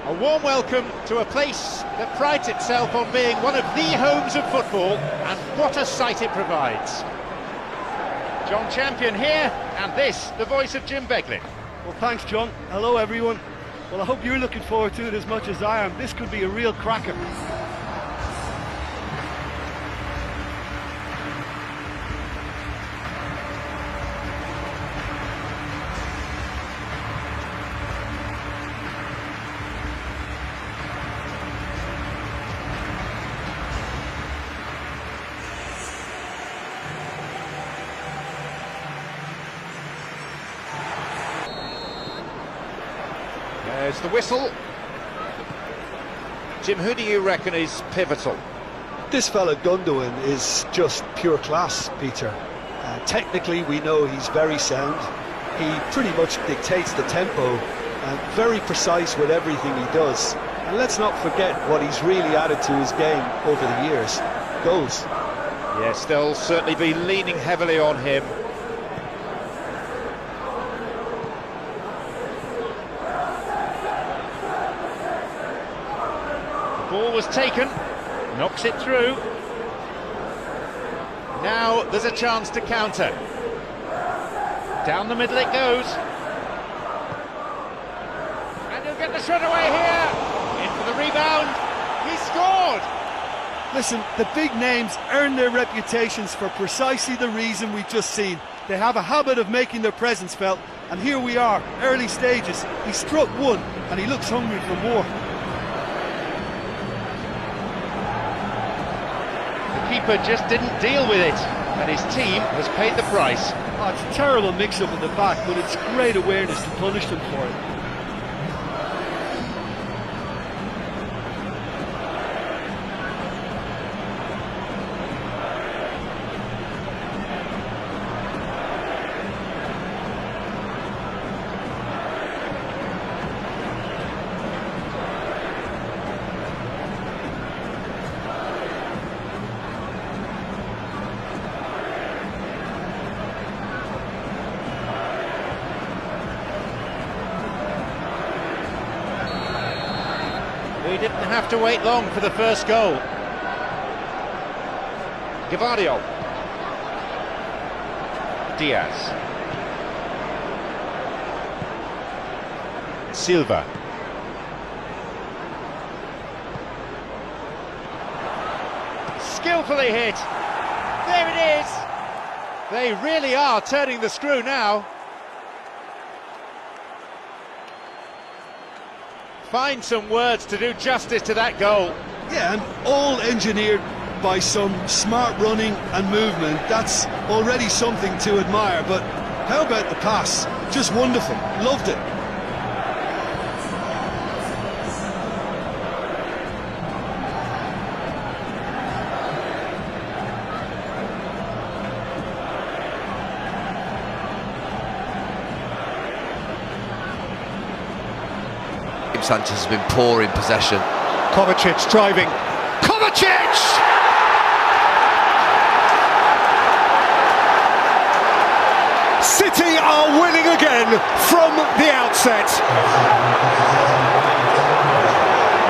A warm welcome to a place that prides itself on being one of the homes of football, and what a sight it provides. John Champion here, and this, the voice of Jim Beglin. Well, thanks, John. Hello, everyone. Well, I hope you're looking forward to it as much as I am. This could be a real cracker. There's the whistle. Jim, who do you reckon is pivotal? This fella Gundogan is just pure class, Peter. Technically, we know he's very sound. He pretty much dictates the tempo and very precise with everything he does. And let's not forget what he's really added to his game over the years. Goals. Yes, they'll certainly be leaning heavily on him. Ball was taken, knocks it through. Now there's a chance to counter. Down the middle it goes. And he'll get the shot away here. In for the rebound. He scored! Listen, the big names earn their reputations for precisely the reason we've just seen. They have a habit of making their presence felt, and here we are, early stages. He struck one, and he looks hungry for more. The keeper just didn't deal with it, and his team has paid the price. Oh, it's a terrible mix-up in the back, but it's great awareness to punish them for it. We didn't have to wait long for the first goal. Gavardio. Diaz. Silva. Skillfully hit. There it is. They really are turning the screw now. Find some words to do justice to that goal. Yeah, and all engineered by some smart running and movement. That's already something to admire, but how about the pass? Just wonderful. Loved it. Sanchez has been poor in possession. Kovacic driving. Kovacic! City are winning again from the outset.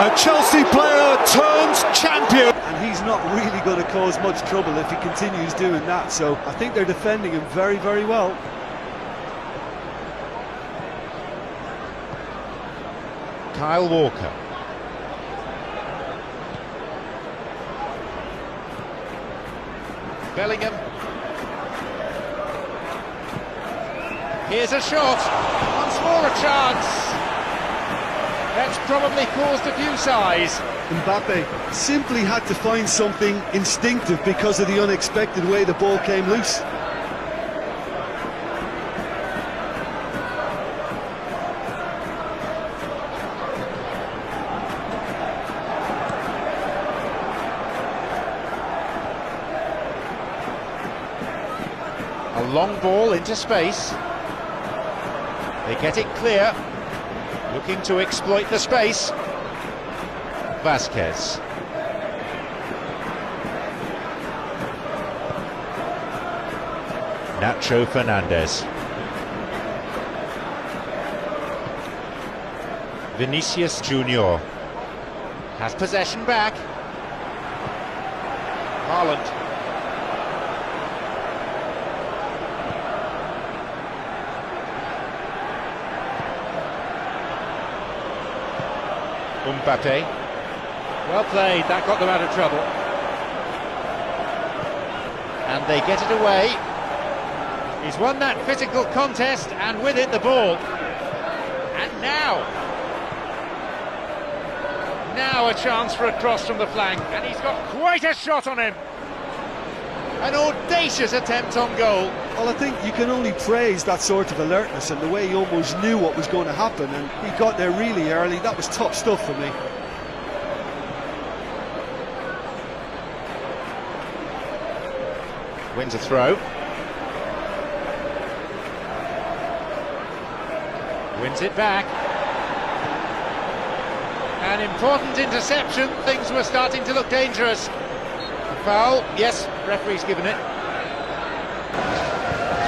A Chelsea player turns champion. And he's not really going to cause much trouble if he continues doing that, so I think they're defending him very, very well. Kyle Walker. Bellingham. Here's a shot. Once more a chance. That's probably caused a few sighs. Mbappe simply had to find something instinctive because of the unexpected way the ball came loose. A long ball into space. They get it clear. Looking to exploit the space. Vasquez. Nacho Fernandez. Vinicius Junior has possession back. Haaland. Mbappe. Well played, that got them out of trouble. And they get it away. He's won that physical contest, and with it the ball. And now a chance for a cross from the flank, and he's got quite a shot on him. An audacious attempt on goal. Well, I think you can only praise that sort of alertness and the way he almost knew what was going to happen, and he got there really early. That was top stuff for me. Wins a throw. Wins it back. An important interception. Things were starting to look dangerous. Foul, yes, referee's given it.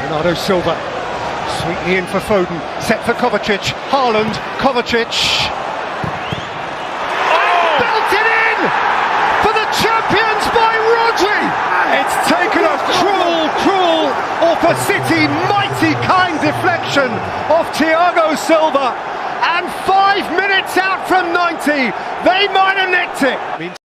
Bernardo Silva, sweetly in for Foden, set for Kovacic, Haaland, Kovacic. Oh! Built it in for the champions by Rodri! It's taken a cruel off a City mighty kind deflection of Thiago Silva, and 5 minutes out from 90, they might have nicked it.